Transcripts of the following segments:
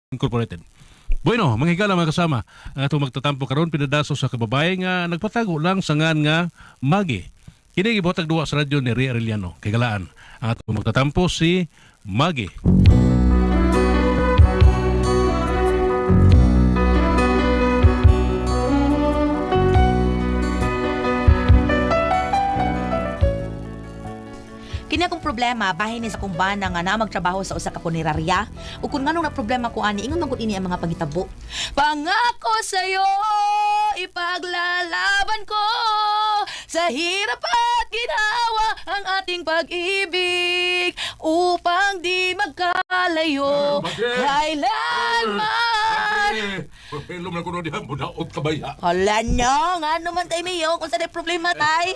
Incorporated. Bueno, mga higala mga kasama, ang atong magtatampo karon pinadaso sa kababae nga nagpatago lang sa ngan nga Magi. Kini gibuhatag duwa sa radyo ni Ria Arellano. Kay galaan, ang atong magtatampo si Magi. Kini akong problema bahin ni sa kong bana nga na magtrabaho sa usa ka punerarya ug kun nganong na problema ko ani ingon man gud ini ang mga pangitabo. Pangako sayo ipaglalaban ko sa hirap at ginawa ang ating pag-ibig upang di magkalayo kailanman. Ilom na ko na diyan, mudaot ka ba ya? Hala nyo, nga naman tayo Mayo kung saan may problema tay.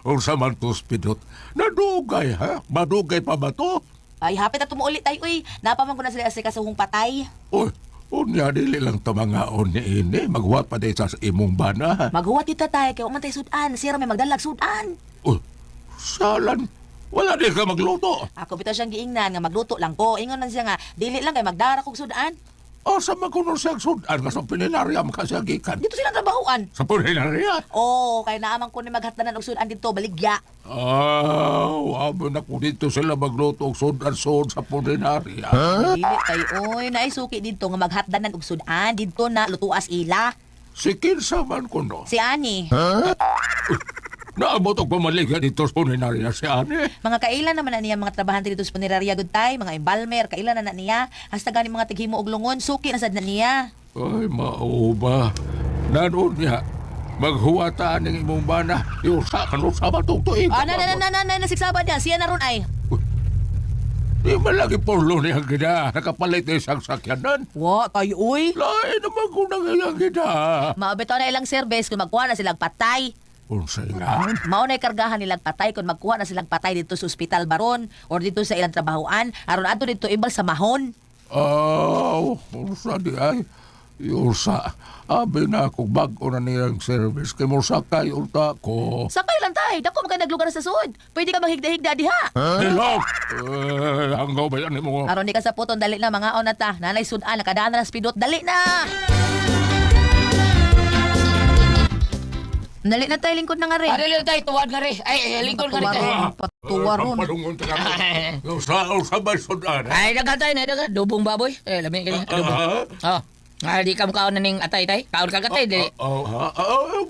Unsa man to spidot? Nadugay ha? Madugay pa ba to? Ay hapit at tumuulit tayo uy. Napaman ko na sila sa kasuhong patay. Uy, unya dili lang tamangaon ni ini. Maghuwat pa din sa imong bana. Maghuwat dito tayo kaya umantay sudan. Sira may magdalag sudan. Uy, salan. Wala din ka magluto. Ako bitaw siyang giingnan nga magluto lang ko. Ingon man siya nga, dili lang kay magdara kog sudan. Asa makuno siyang sudan ka sa pininarya makasyagikan? Dito silang trabahoan. Sa pininarya? Oo, kay naamang ko ni maghatdanan og sudan dito, baligya. Wabo na ko dito sila magluto og sudan-sud sa pininarya. Dili tayo, oy, naisuki dito nga maghatdanan og sudan dito na lutuas ila. Si kinsa man kuno. Si Ani. Naabot og pamaliga dito sa pininarya si Ani. Mga kailan naman na niya mga trabahante dito sa punerarya gud tay, mga embalmer, kailan na niya. Hasta gani mga tighimo og lungon, suki na sad na niya. Ay, mauba. Naroon niya. Maghuwata ng imong bana. Iusa ka no sa batong tuig. Nasiksaban niya, siya na ron ay. Di malagi porlo niya gina. Nakapalit na isang sakyanan. Wa, kayo uy. Lain naman ko nang ilang gina. Maabito na ilang service kung magkuha na silang patay. Unsa yan? Mao na'y kargahan nilang patay kung magkuha na silang patay dito sa ospital baron or dito sa ilang trabahoan. Aron ato dito ibal sa mahon. Unsa di ay. Iusa. Abi na ako bago na niyang service. Kay mo sakay ulta ko. Sakay lang tay, dako man kay naglugar sa sud. Pwede ka maghigda-higda diha. Hello! Hanggaw ba yan mo? Aron di ka sa puton dali na mga onata. Nanay sudan nakadaan na spidot dali na. Dali na tayo lingkod na nga rin. Ano lang tayo, tuwad nga rin. Ay, lingkod nga rin tayo. Patuwaron. Palungon ka na. Usa ba sudan? Ay, dagan tayo na, dagan. Dubong baboy. Eh, lamin ka niya, dubong. Oh. Di ka mukhaon na ning atay, tay. Kaon ka katay, di.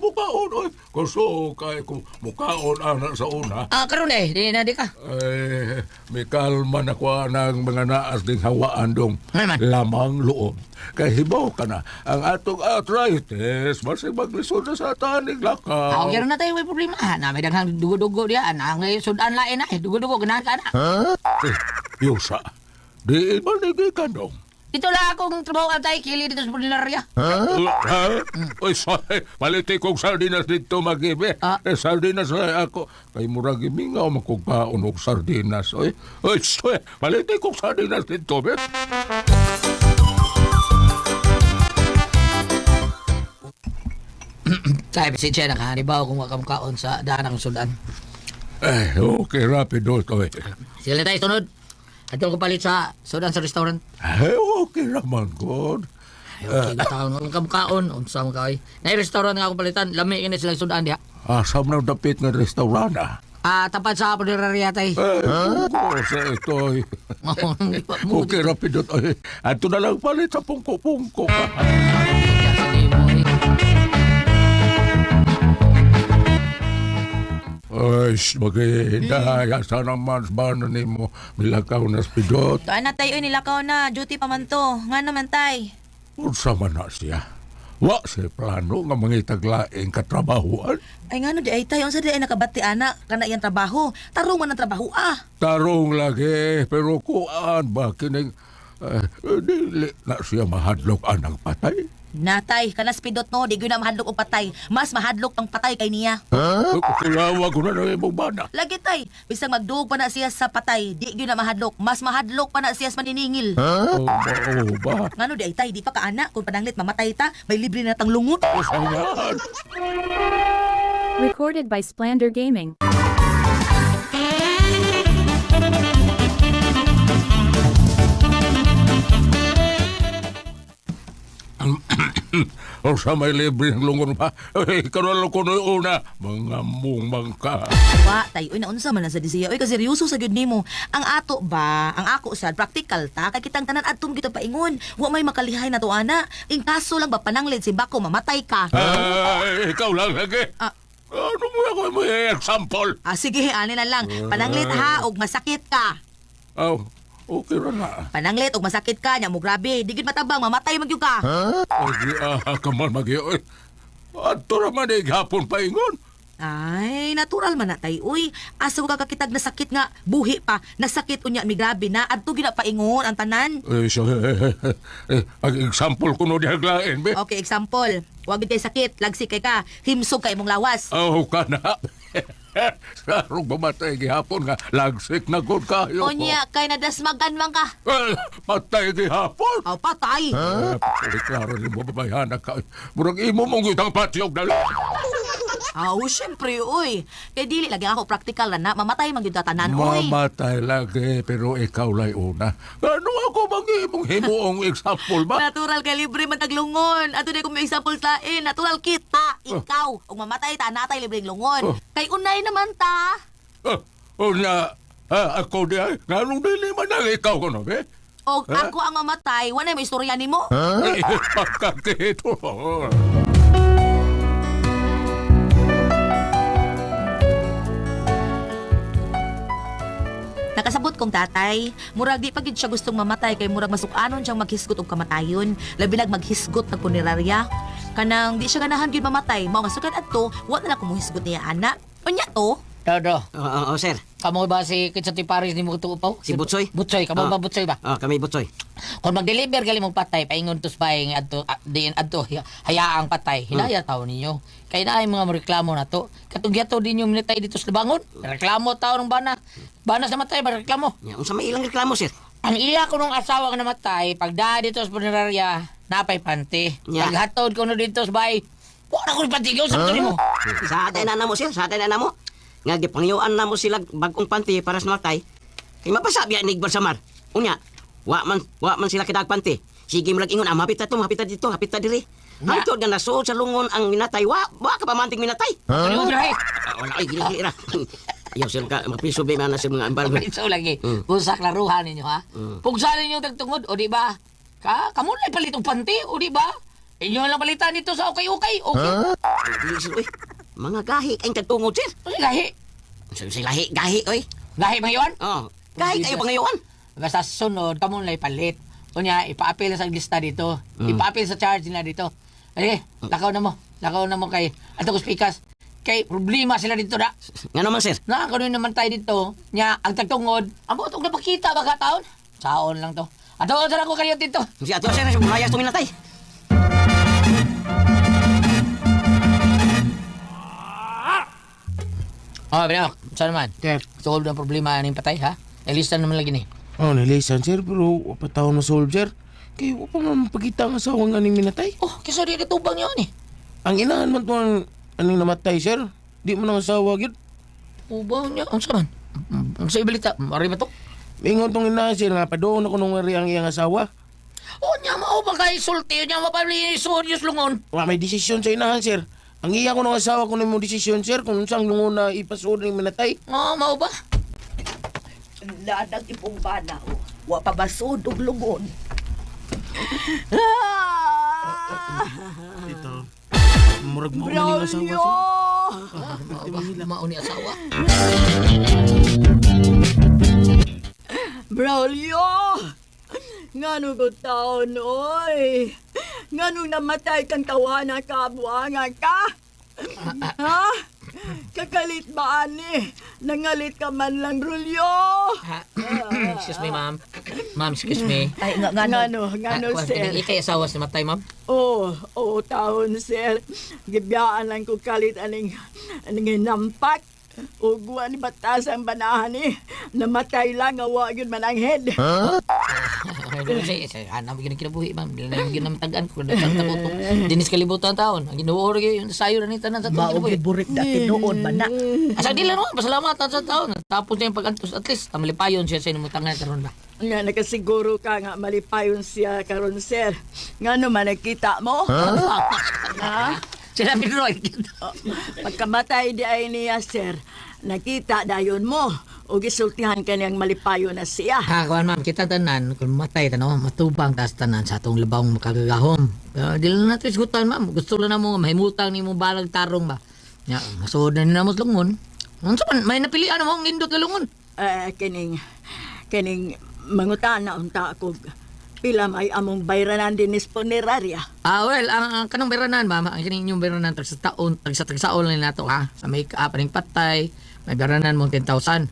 Mukaon, oy. Kuso kay mukaon ana sa una. Karon eh, di ka. May kalma na ko ng mga naas ding hawaan dong Ay, man. lamang loob. Kay hibaw ka na, ang atong arthritis, masig maglisod na sa tanig lakaw. Gano'n na tayo, may problema. Na, may daghang dugo-dugo diyan. Ang sudan lain na, dugo-dugo, ganahan ka na. Yusa, di ibaligay ka dong. Dito lang akong trabaho ang tayo, kili dito sa pulinarya. Uy, sorry, maliti kong sardinas dito mag-ibe. Sardinas na ako. Kay murag imingaw makugkaon og sardinas. Uy, sorry, maliti kong sardinas dito, be. Tayo, bisensya na ka. Halimbawa kung makamkaon sa daan ng sudan. Okay, rapido to eh. Sila tayo, sunod. At yung kapalit sa sudan sa restaurant. Okay naman, God. Okay, gataon mo kamkaon. Unsa mo kay. Na restaurant nga akong palitan. Lami ini silang sudan diha. Asam na dapit nga restaurant ah. Tapat sa punerarya tay. Sa ito eh. Okay, rapido to eh. Ato na lang palit sa pungko-pungko. Ay, maganda. Sana naman ba na ni mo milakaw na spidot. Tuan na tayo nilakaw na, duty pa man to. Nga naman tay. Unsa man na siya. Wa si plano nga mangitaglaing katrabahuan. Ay nga no di ay tayo, ang sa di ay nakabati anak, kana iyang trabaho. Tarong man ang trabaho Tarong lagi, pero kuan ba kining dili na siya mahadlok anang patay. Natay, kanas pidot no, di gyud na mahadlok og patay. Mas mahadlok pang patay kay niya. Kulawa ko na ng imong bana. Lagi tay, bisang magduog pa na siya sa patay, di gyud na mahadlok. Mas mahadlok pa na siya sa maniningil. Oo ba? Ngano di ay tay, di pa ka anak kung pananglit mamatay ta, may libre na tang lungot. Ayan. Recorded by Splander Gaming. O sa may libre ng lungon pa. Karoon ko na una. Mga mungmang ka. Wa, tay, uy, naunsa man na sa disiya. Uy, kasi seryoso sa gyud nimo. Ang ato ba, ang ako sad, practical ta, kay kitang tanan adtom kita paingon. Wa may makalihay na to, ana. In kaso lang ba, pananglid si Bako, mamatay ka. Ay, ikaw lang lagi. Ah. Ano mo ako mo example? Sige, ani na lang. Pananglit ha, og masakit ka. Oh, okay ra na. Pananglit og masakit ka, nya mo grabe. Digid matabang, mamatay magyud ka. Ay, kamal magyo. Ato raman ay gapon paingon. Ay, natural man na tay. Uy, asa ko kakakitag na sakit nga, buhi pa, nasakit unya mi grabe na, adto gina paingon ang tanan. Ang example ko no dihaglain, be. Okay, example. Huwag tay sakit, lagsik kay ka, himsog kay imong lawas. Oh, ka na. Sarong mamatay gihapon nga, lagsik na good kayo ko. Unya, kay nadasmagan man ka. Matay gihapon. Aw, patay. Klaro ni mo babayan na ka. Murag imo mong itang patyog na lang. Aw, syempre, uy. Kay dili lagi ako practical na, mamatay man gyud ta tanan, uy. Mamatay lagi, pero ikaw lay una. Ano ako mag-imong himuong example ba? Natural kay libre man taglungon. Ato di ko may example tain. Natural kita, ikaw. Ug mamatay ta natay libreng lungon. Kay unay naman ta. Una, ako di ay, ganong dili man ang ikaw ko no, be? Og ako ang mamatay, wala may istorya nimo. Ay, pagkakito. Nakasabot kong tatay, murag di pa gid siya gustong mamatay kay murag masukanon siyang maghisgot og kamatayon, labi nag maghisgot ng punerarya. Kanang di siya ganahan gyud mamatay, mao nga sugad adto, wa na lang kumuhisgot niya ana. Unya to, Dodo, Oo, sir. kamo ba si Kitsa ti Paris ni mo tuupaw? Si Butsoy? Butsoy, kamo Ah. ba Butsoy ba? Kami Butsoy. Kung mag-deliver gali mong patay, paingon tos baying adto diin adto hayaang patay. Hinaya taw ninyo. Kay naay mga reklamo na to. Katugyato din yung minatay dito sa Labangon. Reklamo taw ng bana. Bana sa matay ba reklamo? Ya, unsa may ilang reklamo, sir? Ang iya ko nung asawa nga namatay, pagda dito sa punerarya, napay panty. Ya. Paghatod ko no dito sa bahay, wala ko ipatigyaw sa mo. Sa atin na mo, sir. Sa atin na mo. Nga, gipangyuan na mo sila bagong panty para sa matay. Kay mapasabi ang nigbar sa mar. Unya, wa man sila kidag panty. Sige mo ingon, mapita to, mapita dito, mapita diri. Nga. Antod nga nasuod sa lungon ang minatay, wa ka pa manting minatay. Ano ba Wala, ay, gili ra. Ayaw sir ka, mapiso ba na sa mga ambal. Ito lagi. Pusak laruhan ninyo ha. Pugsa ninyo tagtungod o di ba? Kamu na palitong panty o di ba? Inyo lang palitan dito sa okay. Okay. Dili, sir, uy. Mga gahi kayong tagtungod, sir. Ano gahi? Sir, gahi, oy. Gahi bang iwan? Oh, gahi kayo pangayoan. Basta sunod, kamo na ipalit. Kunya, ipaapil sa lista dito. Ipaapil sa charge nila dito. Lakaw na mo kay Atong Spikas. Kay problema sila dito na. Nga naman, sir. Nakakaroon naman tayo dito. Nya, ang tagtungod, amo itong napakita baka taon. Saon lang to. Ato, saan ako kayo dito? Si ato, sir, sa buhayas tuminatay. Binawak. Saan naman? Sir. Solve ang problema ng patay, ha? Nalista naman lagi ni. Oh, nilisan sir, pero wapat taon na soldier. Kaya wapa man pagkita ang asawa nga ni minatay. Oh, kisa di natubang yun eh. Ang inahan man to ang aning namatay, sir. Di mo nang asawa, gid. Ubang niya, ang saan? Ang sa ibalita, mari ba to? Mingon tong inahan, sir, nga pa doon ako nung ang iyang asawa. Oh, niya mao ba kay sulti niya mapabili sunyos lungon. Wa may desisyon sa inahan, sir. Ang iya ko ng asawa ko na mo desisyon, sir, kung saan lungon na ipasuod ng minatay. Mao ba? ladag ipong bana o. Wa pa basod og lugon. Dito. Murag mo na asawa, sir. Mao ni asawa. Braulio! Ngano ko taon, oy? Ngano namatay kang tawanan ka, buwangan ka? Ha? Kakalit ba, ani? Nangalit ka man lang, Rulyo? Excuse me, ma'am. Ma'am, excuse me. Ay, ngano. Ngano, sir? Ikay asawa si matay, ma'am. Oo, taon, sir. Gibiyaan lang ko kalit aning nampak. Ug wa ni batas ang banahan ni. Namatay lang nga wa gyud man ang head. Hanap yun ang kinabuhi, ma'am. Dili na yun ang tagaan ko. Dinis kalibutan taon. Ang ginuoro yung sayo na ni tanan sa taon. Maog burik dati noon man na. Asa di lang naman, pasalamatan sa taon. Tapos niya yung pag-antos, at least, malipayon siya sa inumuntangan karon ba. Nga nakasiguro ka nga malipayon siya karon sir. Ngano man nakita mo? Ha? Sila Pedro, Pagkamatay di ay niya sir, nakita dayon mo. O gisultihan kaniyang malipayon na siya. kuhan ma'am, kita tanan, kung matay, matubang tas tanan sa atong labang makagagahom. Di lang natin isgutan, ma'am. Gusto lang na mo, mahimutang ni mo balag tarong ba. Ya, masuod na nila mo sa lungon. Ano man, may napilian mo ang indot na lungon. Kining mangutana unta ako pila may among bayranan dinis punerarya. Well, ang kanong beranan, ma'am, ang kaninyong beranan, tag sa taon lang nato, ha? Sa may kaapaning patay, may beranan mong 10,000.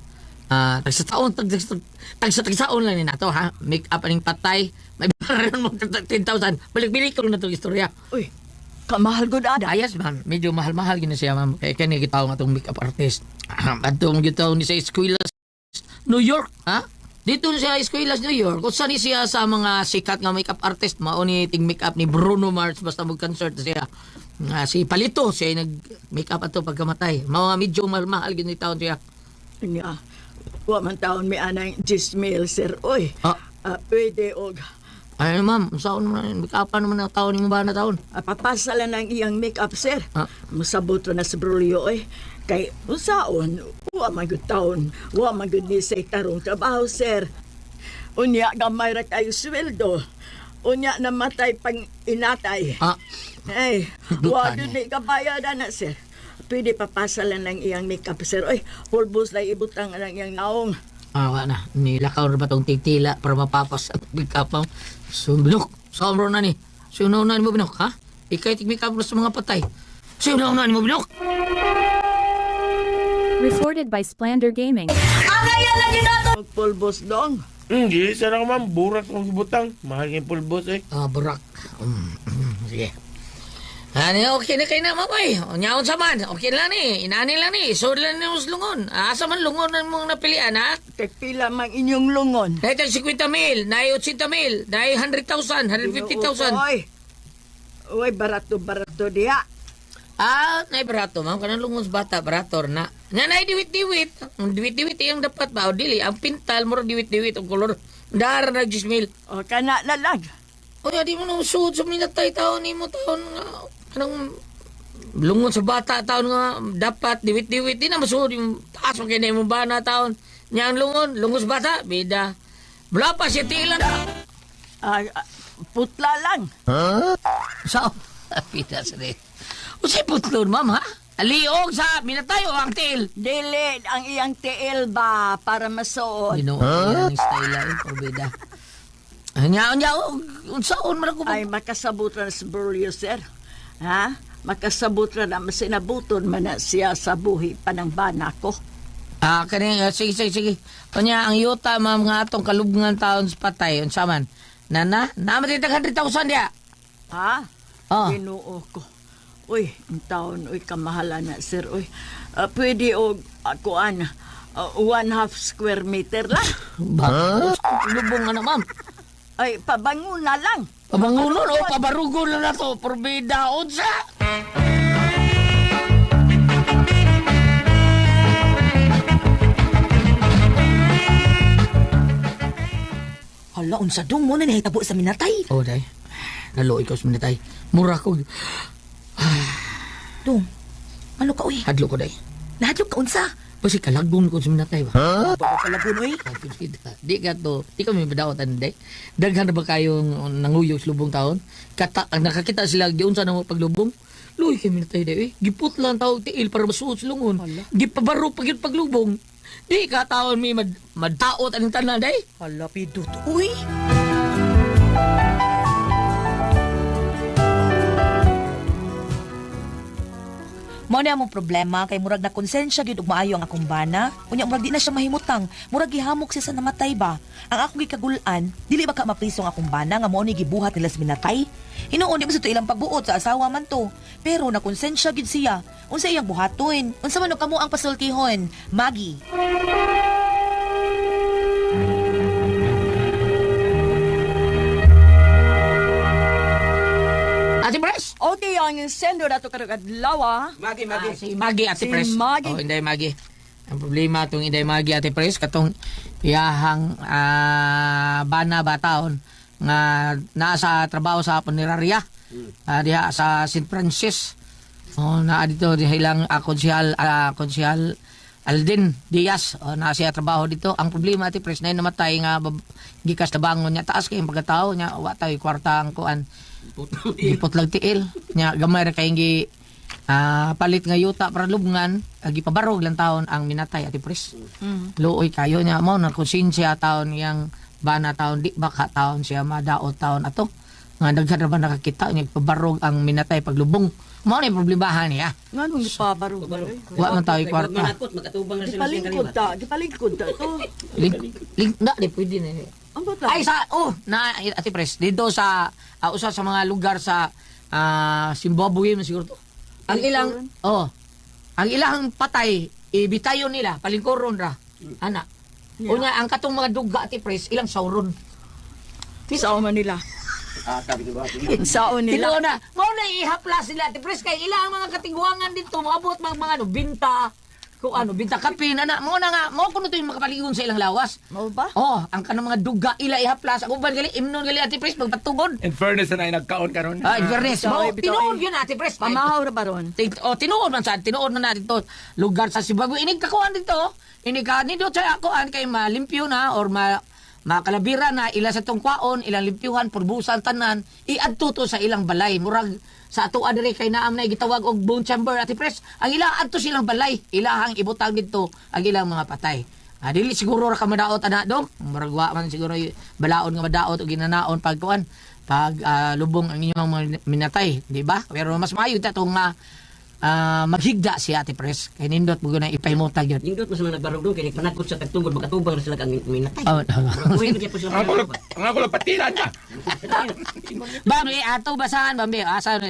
Tag sa taon lang ni nato, ha? Make up aning patay, may beranan mong 10,000. Balik-balik ko na itong istorya. Uy, kamahal gud ada. Ayas, ma'am. Medyo mahal-mahal gina siya, ma'am. Kaya kaya gitaw nga itong make-up artist. Atong gitaw ni sa Escuelas, New York, ha? Dito siya Escuelas, New York. Kung saan siya sa mga sikat nga make-up artist, mauni ting make-up ni Bruno Mars, basta mag-concert siya. Si Palito, siya nag-make-up ato pagkamatay. Mga medyo mahal-mahal gina taon siya. Nga, wa man taon mi anay 10,000 sir. Uy, pwede og Ay, ma'am, saan mo na, make-upan naman ang taon mo ba na taon? papasalan ang iyang make-up sir. Ah. Musabot na sa brulyo oy. Kay usaon, wa man gud taon, wa man gud ni say tarong trabaho sir. Unya gamay ra kayo sweldo. Unya namatay pang inatay. Ay, wa Dutan, gud ni kabayadan na sir. Pwede papasalan ng iyang make-up sir. Oy, pulbos lang ibutang ang iyang naong. Wala na. Nilakaw na ba itong titila para mapapas at make-up mo? So, binok. Sobro na ni. Sino na ni mo, binok, ha? Ikay make-up mo sa mga patay. Sino na ni mo, binok? Recorded by Splander Gaming. Pulbos dong. Hindi, sana ka ma'am. Burat kong butang. Mahal yung pulbos eh. Burak. Sige. Okay na kayo na, mabay. Nyaon sa man. Okay lang ni. Inani lang ni. Isod lang ni lungon. Asa man lungon ang mga napilian, ha? Pila mang inyong lungon. Dahil 50,000, dahil 80,000, dahil 100,000, 150,000. Uy, barato diya. Barato, ma'am. Kanang lungon sa bata, barator na. Nga na diwit-diwit. Ang diwit-diwit yung dapat ba? O dili, ang pintal mo diwit-diwit ang kolor. Dara na 10,000. O, kana na lang. O di mo nang suod sa minatay taon ni mo taon nga. Kanang lungon sa bata taon nga dapat diwit-diwit. Di na masuod yung taas mo kaya mo ba na taon. Nya ang lungon sa bata, bida. Wala pa siya tilan. Putla lang. Sao? Bida sa rin. O si putlon, ma'am, ha? Aliog sa minatay o ang til. Dili, ang iyang tiil ba para masuod. Ginoo, yan ang style lang, bida. Nya, unsaon man ako Ay, makasabot na sa buryo, sir. Ha? Makasabot na masinabuton man na siya sa buhi pa ng bana ko. Sige. Kanya, ang yuta, ma'am, nga atong kalubngan taon sa patay, unsa man. Namatay 100,000 dia. Ha? Oh. Ginoo ko. Uy, ang taon, uy, kamahala na, sir. Uy, pwede o, akuan, 1/2 square meter lang. Bakit? Lubong nga na, ma'am. Ay, pabango na lang. Pabangunon o pabarugon na to. Porbida, unsa? Hala, unsa dong mo na nahitabo sa minatay. Day. Nalo ikaw sa minatay. Mura ko. Dong, ano ka uy? Hadlo ko, day. Nahadlok ka unsa? Basi kalagbon ko sa minatay ba? Bago ka lagun uy. Di ka to. Di kami madaotan, day. Daghan na ba kayong nanguyos lubong taon? Ang nakakita sila, giyon sa nang paglubong. Luy kami minatay, day. Giput lang tawag tiil para masuot sa lungon. Gipabaro pag paglubong. Di ka taon may madaot anong tanan, day. Hala, pidot. Uy! Mo Mao na among problema kay murag na konsensya gyud ug maayo ang akong bana. Unya murag di na siya mahimutang, murag gihamok siya sa namatay ba. Ang akong gikagulan, dili ba ka mapriso ang akong bana nga mao ni gibuhat nila sa minatay? Hinuon di ba sa to ilang pagbuot sa asawa man to. Pero na konsensya gyud siya. Unsa iyang buhaton? Unsa man og kamo ang pasultihon? Maggie. Ate Pres! Okay, ang sendo na to kadlaw ah. Magi, Si Maggie, Ate Si Pres. Maggie. Oh, Inday Maggie. Ang problema itong Inday Maggie, Ate Pres, katong iyahang bana bataon nga nasa trabaho sa punerarya. Diha sa St. Francis. Oh, naa dito diha ilang konsyal Alden Diaz. Oh, na siya trabaho dito. Ang problema, Ate Pres, na yun namatay nga gikas na bangon niya. Taas kayong pagkatao niya. Wa tayo kwarta ang kuan. Ipot lang tiil nya gamay ra kay gi palit nga yuta para lubngan gipabarog lang taon ang minatay, Ate Pres. Luoy kayo nya mao na konsensya taon yang bana taon di baka taon siya madaot taon ato nga daghan ra ba nakakita nya pabarog ang minatay paglubong mao ni problemahan niya. Nganong gipabaro? Wa man tayo kwarta. Manakot, magkatubang na sila siyang kaliwa. Gipalingkod ta to. Link na di pwede na. Ang bata. Ay sa na Ate Pres dito sa usa sa mga lugar sa Zimbabwe man siguro to. Ang ilang ang ilang patay ibitayon nila palingkoron ra. Ana. Unya ang katong mga duga, Ate Pres, ilang sauron. Sao man nila. Sao nila. Tino na. Mao na ihaplas sila, Ate Pres, kay ilang mga katigwangan dito moabot mga binta kung binta kapin ana mo na nga mo kuno to yung makapaligon sa ilang lawas. Mao ba? Ang kanang mga duga ila ihaplas ako ba gali imnon gali, Ate Pres, magpatugod. In fairness na nagkaon karon. In fairness, Bitaw, mo bitaw, tinuod yun, Ate Pres. Pamahaw ra baron. Tinuod man sa tinuod na natin to lugar sa Zimbabwe. Inig kakuan dito. Inig ka nito sa kuan kay malimpyo na or makalabira na ila sa tong kwaon, ilang limpyuhan, purbusan tanan, iadto to sa ilang balay. Murag sa ato adre kay naam na gitawag og bone chamber, Ate Pres. Ang ila adto silang balay, ilahang ibutang dito ang ilang mga patay. Dili siguro ra ka madaot ana dong. Murag wa man siguro balaod nga madaot og ginanaon pag kuan pag lubong ang inyong mga minatay, di ba? Pero mas maayo ta tong maghigda si Ate Pres. Kay nindot mo na ipahimutag yun. Nindot mo sa mga nagbarog doon, kaya panakot sa tagtungod, makatubang na sila kang minatay. Uy, hindi po sila Ako lang patilan ka. Bambi, ato basahan, Bambi. Asa,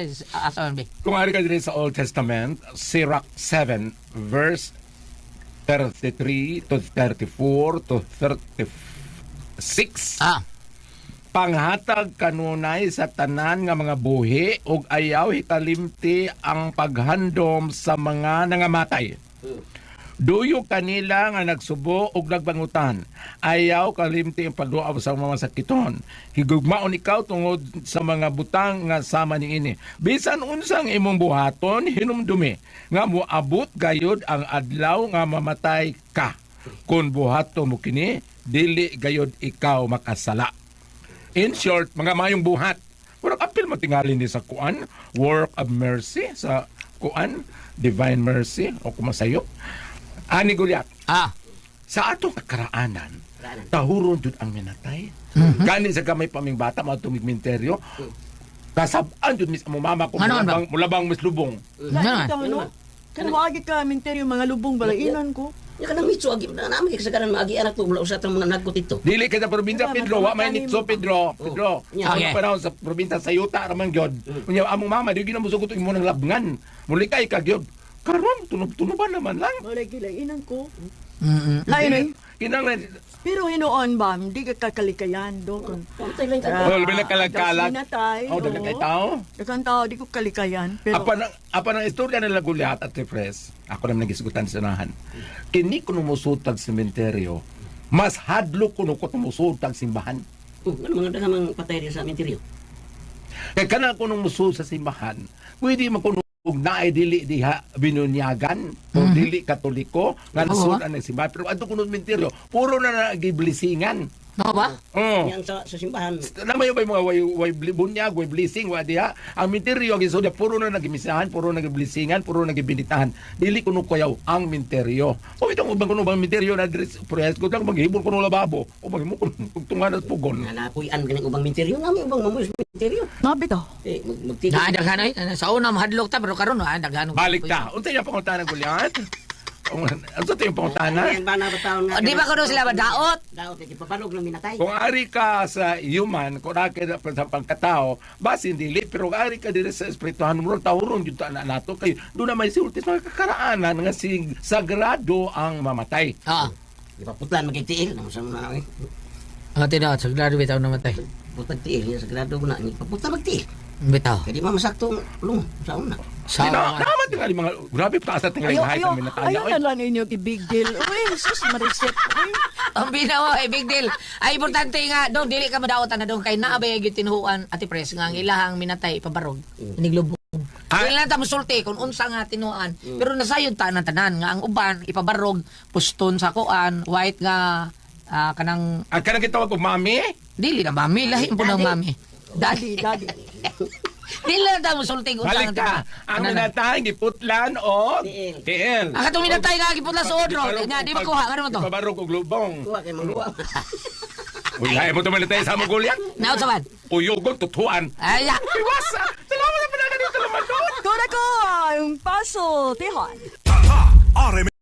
Bambi. Kung ari ka din sa Old Testament, Sirach 7 verse 33 to 34 to 36. Panghatag kanunay sa tanan nga mga buhi ug ayaw hitalimti ang paghandom sa mga nangamatay. Duyo kanila nga nagsubo ug nagbangutan. Ayaw kalimti ang pagduaw sa mga sakiton. Higugmaon ikaw tungod sa mga butang nga sama niini. Bisan unsang imong buhaton hinumdumi nga moabot gayud ang adlaw nga mamatay ka. Kung buhaton mo kini, dili gayud ikaw makasala. In short, mga mayong buhat. Murag apil matingali ni sa kuan, work of mercy sa kuan, divine mercy o kumasayo. Ani Gulyat. Sa atong karaanan, tahuron jud ang minatay. Gani sa gamay paming bata mao tumig minteryo. Kasab-an jud mis mo mama ko mulabang mislubong. Lain ito, no? Kanawagi ka, minteryo, mga lubong balainan ko. Ya kanang mitso agi na namin kasagaran maagi anak to mula usa tang mga nagkot ito. Dili ka sa probinsya Pedro, wa may nitso Pedro. Pedro. Okay. Ang panahon sa probinsya sa Yuta raman gyud. Unya among mama di ginamusugot imo nang labngan. Mulikay ka gyud. Karon tunog-tunuban naman lang. Wala gilainan ko. Lain eh. Kinang Pero hinoon ba, hindi ka kakalikayan do. Pantay lang ka. Well, binakalag-kalag. Minatay. Oh, dagat kay tao. Dagang tao, di ko kalikayan. Pero, Apa ng istorya nila Gulyat at Refres, ako naman nagisigutan sa nahan. Kini ko numusutag sementeryo, mas hadlo ko ko numusutag simbahan. Ano mga dagamang patay rin sa minteryo? Kaya kana ko numusut sa simbahan, pwede makunog na ay dili diha binunyagan o dili katoliko nga nasudan ng simbahan. Pero ato kuno sementeryo, puro na nagiblisingan. No ba? Oh. Yan sa simbahan. Naman yung mga way bunyag, way blessing, wa diha. Ang minteryo, ang isuda, puro na nagimisahan, puro nagblessingan, puro nagbinitahan. Dili kuno kuyaw ang minteryo. O itong ubang kuno bang minteryo na dress, prehas ko lang, maghibol kuno lababo. O maghibol kuno tungan at pugon. Nanapuyan ganing ubang minteryo nami ubang mamus minteryo. Nabi to. Magtigil. Naadaghan ay. Sa una mahadlok ta pero karon daghan. Balik ta. Unsa yung pangutana ko liyan? Unsa to yung pangutana? Yan ba na bataon nga? Di ba kuno sila madaot? Daot iti papanog lang minatay. Kung ari ka sa human, kung ari ka sa pagkatao, basin dili, pero kung ari ka dili sa espirituhan mo, tawron yung taana nato, kayo, doon naman si ultis mga kakaraanan nga si sagrado ang mamatay. Oo. Ipaputlan magitiil nang sa mga Ang tinaw, sagrado bitaw namatay. putag tiil ya sagrado na ipaputlan magtiil. Bitaw. Kaya di mamasakto lung sa una. Sa Naman tingali mga, grabe pa sa tingali Ayaw, kahit ayaw, ang minataya. ayaw na lang ninyo big deal. Uy, sus, mariset. Uy, ang binawa ay big deal. Ay importante nga do dili ka madaotan na do kay naabay gyud tinuhuan ati pres nga ang ilahang minatay ipabarog. Iniglubong. Dili lang ta mosulti kung unsa nga tinuan. Pero nasayod ta ng tanan nga ang uban ipabarog puston sa kuan white nga kanang Ang kanang gitawag ko, mami? dili na mami lahi po ng mami. daddy, daddy. Dili lang ta mosulti kung unsa Balik ka. Ang minatay, giputlan o tiil. Ang katong minatay nga giputla sa odro. Nya di makuha kano mo to. Pabarog og lubong. Kuha kay maluwa. Uy, lahi mo tuminatay sa among gulyan. Naot sa man. Uyogol, tutuan. Ay, ya. Iwasa! Salamat na pala dito naman doon! Kuna ko ang paso, Tihon. RMN